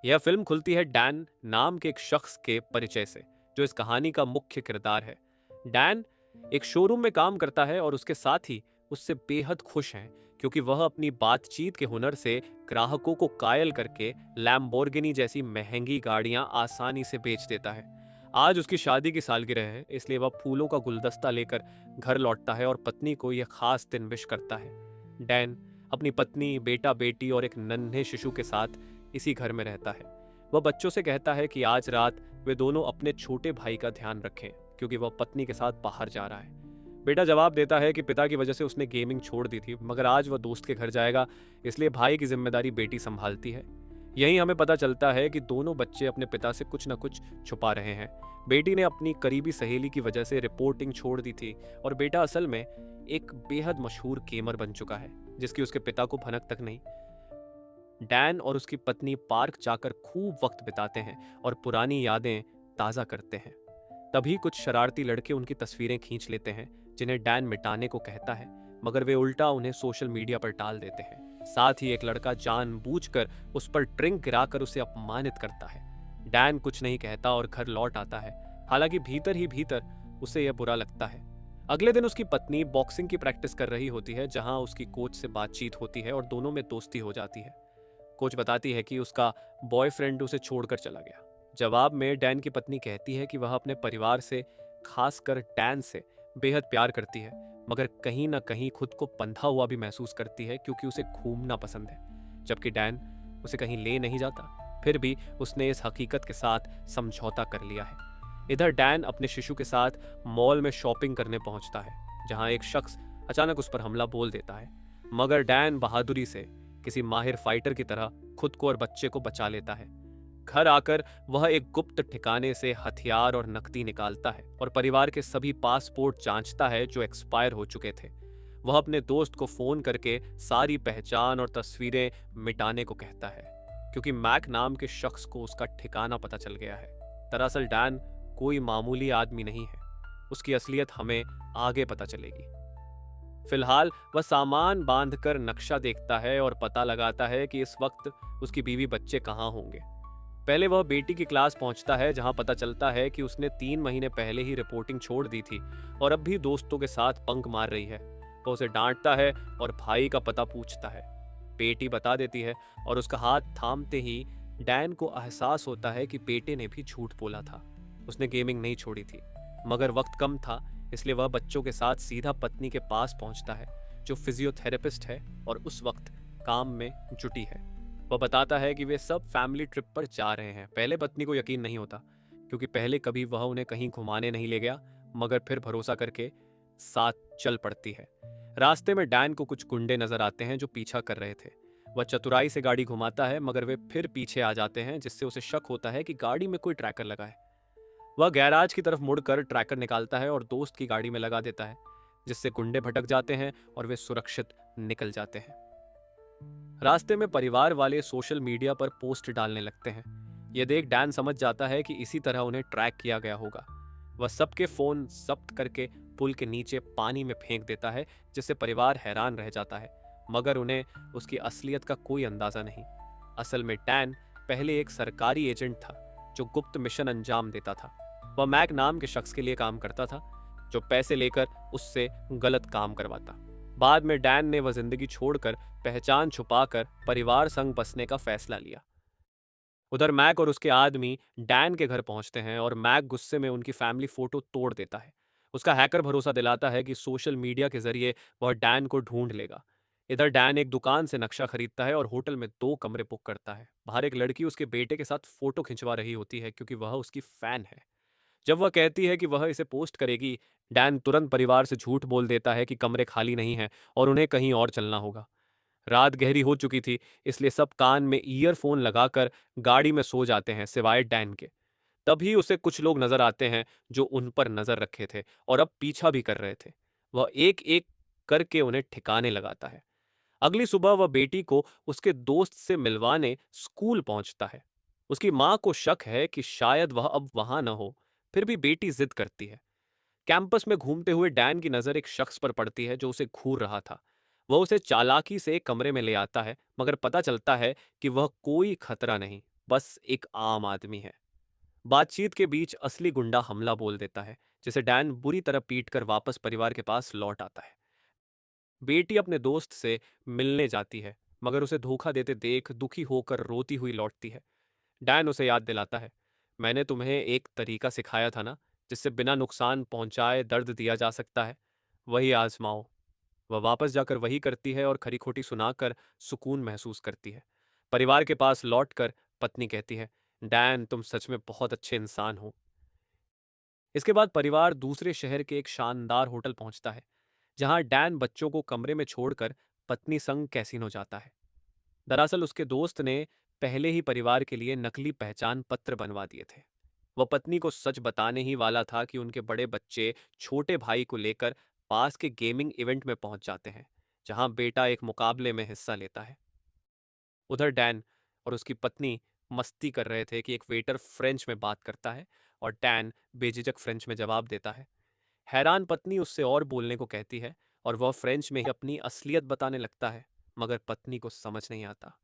यह फिल्म खुलती है डैन नाम के एक शख्स के परिचय से, जो इस कहानी का मुख्य किरदार है। डैन एक शोरूम में काम करता है और उसके साथी उससे बेहद खुश हैं, क्योंकि वह अपनी बातचीत के हुनर से ग्राहकों को कायल करके लैम्बोर्गिनी जैसी महंगी गाड़ियां आसानी से बेच देता है। आज उसकी शादी की सालगिरह है, इसलिए वह फूलों का गुलदस्ता लेकर घर लौटता है और पत्नी को यह खास दिन विश करता है। डैन अपनी पत्नी, बेटा बेटी और एक नन्हे शिशु के साथ इसी घर में रहता है। वह बच्चों से कहता है कि आज रात वे दोनों अपने छोटे भाई का ध्यान रखें, क्योंकि वह पत्नी के साथ बाहर जा रहा है। बेटा जवाब देता है कि पिता की वजह से उसने गेमिंग छोड़ दी थी, मगर आज वह दोस्त के घर जाएगा, इसलिए भाई की जिम्मेदारी बेटी संभालती है। यहीं हमें पता चलता है कि दोनों बच्चे अपने पिता से कुछ न कुछ छुपा रहे हैं। बेटी ने अपनी करीबी सहेली की वजह से रिपोर्टिंग छोड़ दी थी, और बेटा असल में एक बेहद मशहूर गेमर बन चुका है, जिसकी उसके पिता को भनक तक नहीं। डैन और उसकी पत्नी पार्क जाकर खूब वक्त बिताते हैं और पुरानी यादें ताज़ा करते हैं। तभी कुछ शरारती लड़के उनकी तस्वीरें खींच लेते हैं, जिन्हें डैन मिटाने को कहता है, मगर वे उल्टा उन्हें सोशल मीडिया पर डाल देते हैं। साथ ही एक लड़का जानबूझकर उस पर ड्रिंक गिराकर उसे अपमानित करता है। डैन कुछ नहीं कहता और घर लौट आता है, हालांकि भीतर ही भीतर उसे यह बुरा लगता है। अगले दिन उसकी पत्नी बॉक्सिंग की प्रैक्टिस कर रही होती है, जहां उसकी कोच से बातचीत होती है और दोनों में दोस्ती हो जाती है। कोच बताती है कि उसका बॉयफ्रेंड उसे छोड़कर चला गया। जवाब में डैन की पत्नी कहती है कि वह अपने परिवार से, खासकर डैन से बेहद प्यार करती है, मगर कहीं ना कहीं खुद को बंधा हुआ भी महसूस करती है, क्योंकि उसे घूमना पसंद है, जबकि डैन उसे कहीं ले नहीं जाता। फिर भी उसने इस हकीकत के साथ समझौता कर लिया है। इधर डैन अपने शिशु के साथ मॉल में शॉपिंग करने पहुंचता है, जहां एक शख्स अचानक उस पर हमला बोल देता है, मगर डैन बहादुरी से किसी माहिर फाइटर की तरह खुद को और बच्चे को बचा लेता है। घर आकर वह एक गुप्त ठिकाने से हथियार और नकदी निकालता है और परिवार के सभी पासपोर्ट जांचता है जो एक्सपायर हो चुके थे। वह अपने दोस्त को फोन करके सारी पहचान और तस्वीरें मिटाने को कहता है, क्योंकि मैक नाम के शख्स को उसका ठिकाना पता चल गया है। दरअसल डैन कोई मामूली आदमी नहीं है, उसकी असलियत हमें आगे पता चलेगी। फिलहाल वह सामान बांधकर नक्शा देखता है और पता लगाता है कि इस वक्त उसकी बीवी बच्चे कहाँ होंगे। पहले वह बेटी की क्लास पहुंचता है, जहां पता चलता है कि उसने 3 महीने पहले ही रिपोर्टिंग छोड़ दी थी और अब भी दोस्तों के साथ बंक मार रही है। वह उसे डांटता है और भाई का पता पूछता है। बेटी बता देती है और उसका हाथ थामते ही डैन को एहसास होता है कि बेटे ने भी झूठ बोला था। उसने गेमिंग नहीं छोड़ी थी, मगर वक्त कम था, इसलिए वह बच्चों के साथ सीधा पत्नी के पास पहुंचता है, जो फिजियोथेरेपिस्ट है और उस वक्त काम में जुटी है। वह बताता है कि वे सब फैमिली ट्रिप पर जा रहे हैं। पहले पत्नी को यकीन नहीं होता, क्योंकि पहले कभी वह उन्हें कहीं घुमाने नहीं ले गया, मगर फिर भरोसा करके साथ चल पड़ती है। रास्ते में डैन को कुछ गुंडे नजर आते हैं जो पीछा कर रहे थे। वह चतुराई से गाड़ी घुमाता है, मगर वे फिर पीछे आ जाते हैं, जिससे उसे शक होता है कि गाड़ी में कोई ट्रैकर लगा है। वह गैराज की तरफ मुड़कर ट्रैकर निकालता है और दोस्त की गाड़ी में लगा देता है, जिससे गुंडे भटक जाते हैं और वे सुरक्षित निकल जाते हैं। रास्ते में परिवार वाले सोशल मीडिया पर पोस्ट डालने लगते हैं। यह देख डैन समझ जाता है कि इसी तरह उन्हें ट्रैक किया गया होगा। वह सबके फोन जब्त करके पुल के नीचे पानी में फेंक देता है, जिससे परिवार हैरान रह जाता है, मगर उन्हें उसकी असलियत का कोई अंदाजा नहीं। असल में डैन पहले एक सरकारी एजेंट था, जो गुप्त मिशन अंजाम देता था। वह मैक नाम के शख्स के लिए काम करता था, जो पैसे लेकर उससे गलत काम करवाता। बाद में डैन ने वह जिंदगी छोड़कर पहचान छुपाकर परिवार संग बसने का फैसला लिया। उधर मैक और उसके आदमी डैन के घर पहुंचते हैं और मैक गुस्से में उनकी फैमिली फोटो तोड़ देता है। उसका हैकर भरोसा दिलाता है कि सोशल मीडिया के जरिए वह डैन को ढूंढ लेगा। इधर डैन एक दुकान से नक्शा खरीदता है और होटल में 2 कमरे बुक करता है। बाहर एक लड़की उसके बेटे के साथ फोटो खिंचवा रही होती है, क्योंकि वह उसकी फैन है। जब वह कहती है कि वह इसे पोस्ट करेगी, डैन तुरंत परिवार से झूठ बोल देता है कि कमरे खाली नहीं हैं और उन्हें कहीं और चलना होगा। रात गहरी हो चुकी थी, इसलिए सब कान में ईयरफोन लगाकर गाड़ी में सो जाते हैं, सिवाय डैन के। तभी उसे कुछ लोग नजर आते हैं जो उन पर नजर रखे थे और अब पीछा भी कर रहे थे। वह एक एक करके उन्हें ठिकाने लगाता है। अगली सुबह वह बेटी को उसके दोस्त से मिलवाने स्कूल पहुंचता है। उसकी मां को शक है कि शायद वह अब वहां न हो, फिर भी बेटी जिद करती है। कैंपस में घूमते हुए डैन की नजर एक शख्स पर पड़ती है जो उसे घूर रहा था। वह उसे चालाकी से एक कमरे में ले आता है, मगर पता चलता है कि वह कोई खतरा नहीं, बस एक आम आदमी है। बातचीत के बीच असली गुंडा हमला बोल देता है, जिसे डैन बुरी तरह पीट कर वापस परिवार के पास लौट आता है। बेटी अपने दोस्त से मिलने जाती है, मगर उसे धोखा देते देख दुखी होकर रोती हुई लौटती है। डैन उसे याद दिलाता है, मैंने तुम्हें एक तरीका सिखाया था ना, जिससे बिना नुकसान पहुंचाए दर्द दिया जा सकता है, वही आजमाओ। वह वापस जाकर वही करती है और खरी खोटी सुनाकर सुकून महसूस करती है। परिवार के पास लौटकर पत्नी कहती है, डैन तुम सच में बहुत अच्छे इंसान हो। इसके बाद परिवार दूसरे शहर के एक शानदार होटल पहुंचता है, जहां डैन बच्चों को कमरे में छोड़कर पत्नी संग कैसीनो जाता है। दरअसल उसके दोस्त ने पहले ही परिवार के लिए नकली पहचान पत्र बनवा दिए थे। वह पत्नी को सच बताने ही वाला था कि उनके बड़े बच्चे छोटे भाई को लेकर पास के गेमिंग इवेंट में पहुंच जाते हैं, जहां बेटा एक मुकाबले में हिस्सा लेता है। उधर डैन और उसकी पत्नी मस्ती कर रहे थे कि एक वेटर फ्रेंच में बात करता है और डैन बेझिझक फ्रेंच में जवाब देता है। हैरान पत्नी उससे और बोलने को कहती है और वह फ्रेंच में ही अपनी असलियत बताने लगता है, मगर पत्नी को समझ नहीं आता।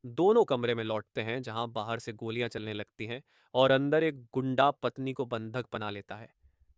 दोनों कमरे में लौटते हैं, जहां बाहर से गोलियां चलने लगती हैं और अंदर एक गुंडा पत्नी को बंधक बना लेता है।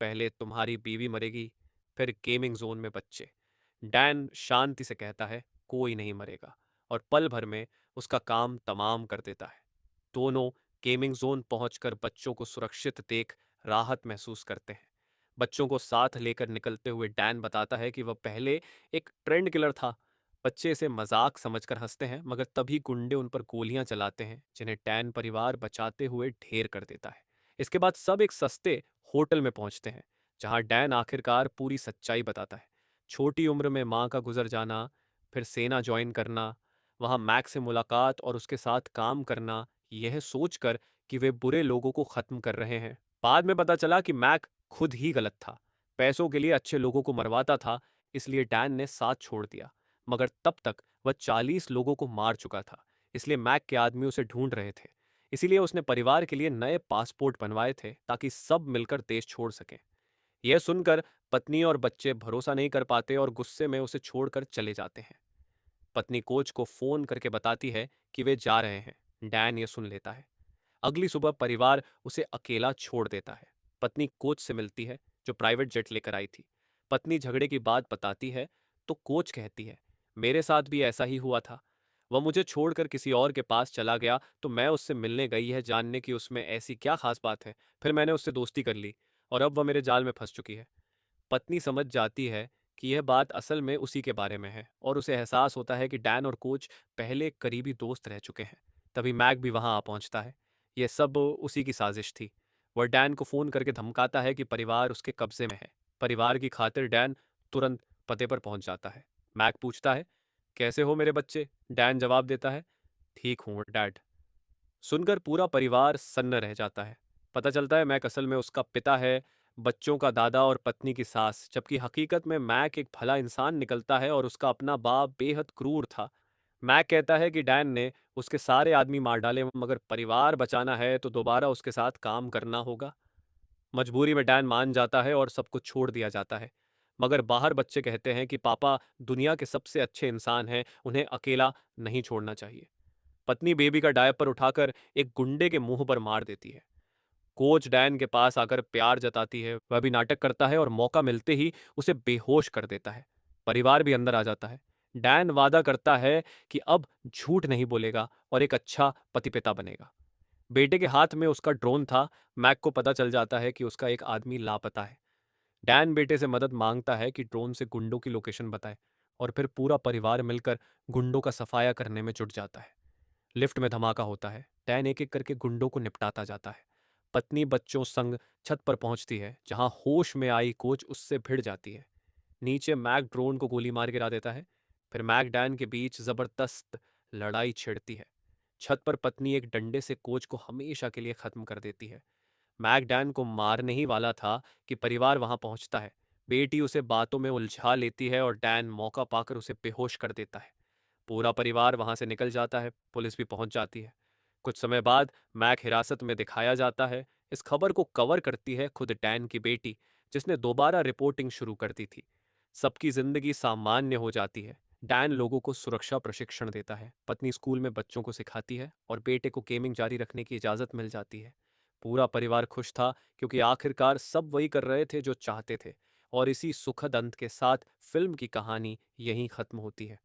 पहले तुम्हारी बीवी मरेगी, फिर गेमिंग जोन में बच्चे। डैन शांति से कहता है, कोई नहीं मरेगा, और पल भर में उसका काम तमाम कर देता है। दोनों गेमिंग जोन पहुंचकर बच्चों को सुरक्षित देख राहत महसूस करते हैं। बच्चों को साथ लेकर निकलते हुए डैन बताता है कि वह पहले एक ट्रेंड किलर था। बच्चे इसे मजाक समझकर हंसते हैं, मगर तभी गुंडे उन पर गोलियां चलाते हैं, जिन्हें डैन परिवार बचाते हुए ढेर कर देता है। इसके बाद सब एक सस्ते होटल में पहुंचते हैं, जहां डैन आखिरकार पूरी सच्चाई बताता है। छोटी उम्र में माँ का गुजर जाना, फिर सेना ज्वाइन करना, वहां मैक से मुलाकात और उसके साथ काम करना, यह सोचकर कि वे बुरे लोगों को खत्म कर रहे हैं। बाद में पता चला कि मैक खुद ही गलत था, पैसों के लिए अच्छे लोगों को मरवाता था। इसलिए डैन ने साथ छोड़ दिया, मगर तब तक वह 40 लोगों को मार चुका था। इसलिए मैक के आदमी उसे ढूंढ रहे थे। इसीलिए उसने परिवार के लिए नए पासपोर्ट बनवाए थे, ताकि सब मिलकर देश छोड़ सकें। यह सुनकर पत्नी और बच्चे भरोसा नहीं कर पाते और गुस्से में उसे छोड़कर चले जाते हैं। पत्नी कोच को फोन करके बताती है कि वे जा रहे हैं। डैन ये सुन लेता है। अगली सुबह परिवार उसे अकेला छोड़ देता है। पत्नी कोच से मिलती है, जो प्राइवेट जेट लेकर आई थी। पत्नी झगड़े की बात बताती है, तो कोच कहती है, मेरे साथ भी ऐसा ही हुआ था। वह मुझे छोड़कर किसी और के पास चला गया, तो मैं उससे मिलने गई है, जानने की उसमें ऐसी क्या खास बात है। फिर मैंने उससे दोस्ती कर ली और अब वह मेरे जाल में फंस चुकी है। पत्नी समझ जाती है कि यह बात असल में उसी के बारे में है, और उसे एहसास होता है कि डैन और कोच पहले करीबी दोस्त रह चुके हैं। तभी मैक भी वहां आ पहुंचता है। यह सब उसी की साजिश थी। वह डैन को फोन करके धमकाता है कि परिवार उसके कब्जे में है। परिवार की खातिर डैन तुरंत पते पर पहुंच जाता है। मैक पूछता है, कैसे हो मेरे बच्चे? डैन जवाब देता है, ठीक हूं डैड। सुनकर पूरा परिवार सन्न रह जाता है। पता चलता है मैक असल में उसका पिता है, बच्चों का दादा और पत्नी की सास, जबकि हकीकत में मैक एक भला इंसान निकलता है और उसका अपना बाप बेहद क्रूर था। मैक कहता है कि डैन ने उसके सारे आदमी मार डाले, मगर परिवार बचाना है तो दोबारा उसके साथ काम करना होगा। मजबूरी में डैन मान जाता है और सब कुछ छोड़ दिया जाता है। मगर बाहर बच्चे कहते हैं कि पापा दुनिया के सबसे अच्छे इंसान हैं, उन्हें अकेला नहीं छोड़ना चाहिए। पत्नी बेबी का डायपर उठाकर एक गुंडे के मुंह पर मार देती है। कोच डैन के पास आकर प्यार जताती है, वह भी नाटक करता है और मौका मिलते ही उसे बेहोश कर देता है। परिवार भी अंदर आ जाता है। डैन वादा करता है कि अब झूठ नहीं बोलेगा और एक अच्छा पति पिता बनेगा। बेटे के हाथ में उसका ड्रोन था। मैक को पता चल जाता है कि उसका एक आदमी लापता है। डैन बेटे से मदद मांगता है कि ड्रोन से गुंडों की लोकेशन बताए, और फिर पूरा परिवार मिलकर गुंडों का सफाया करने में जुट जाता है। लिफ्ट में धमाका होता है। डैन एक एक करके गुंडों को निपटाता जाता है। पत्नी बच्चों संग छत पर पहुंचती है, जहां होश में आई कोच उससे भिड़ जाती है। नीचे मैक ड्रोन को गोली मार गिरा देता है। फिर मैक डैन के बीच जबरदस्त लड़ाई छिड़ती है। छत पर पत्नी एक डंडे से कोच को हमेशा के लिए खत्म कर देती है। मैक डैन को मारने ही वाला था कि परिवार वहां पहुंचता है। बेटी उसे बातों में उलझा लेती है और डैन मौका पाकर उसे बेहोश कर देता है। पूरा परिवार वहां से निकल जाता है। पुलिस भी पहुंच जाती है। कुछ समय बाद मैक हिरासत में दिखाया जाता है। इस खबर को कवर करती है खुद डैन की बेटी, जिसने दोबारा रिपोर्टिंग शुरू कर दी थी। सबकी जिंदगी सामान्य हो जाती है। डैन लोगों को सुरक्षा प्रशिक्षण देता है, पत्नी स्कूल में बच्चों को सिखाती है और बेटे को गेमिंग जारी रखने की इजाज़त मिल जाती है। पूरा परिवार खुश था क्योंकि आखिरकार सब वही कर रहे थे जो चाहते थे। और इसी सुखद अंत के साथ फिल्म की कहानी यहीं ख़त्म होती है।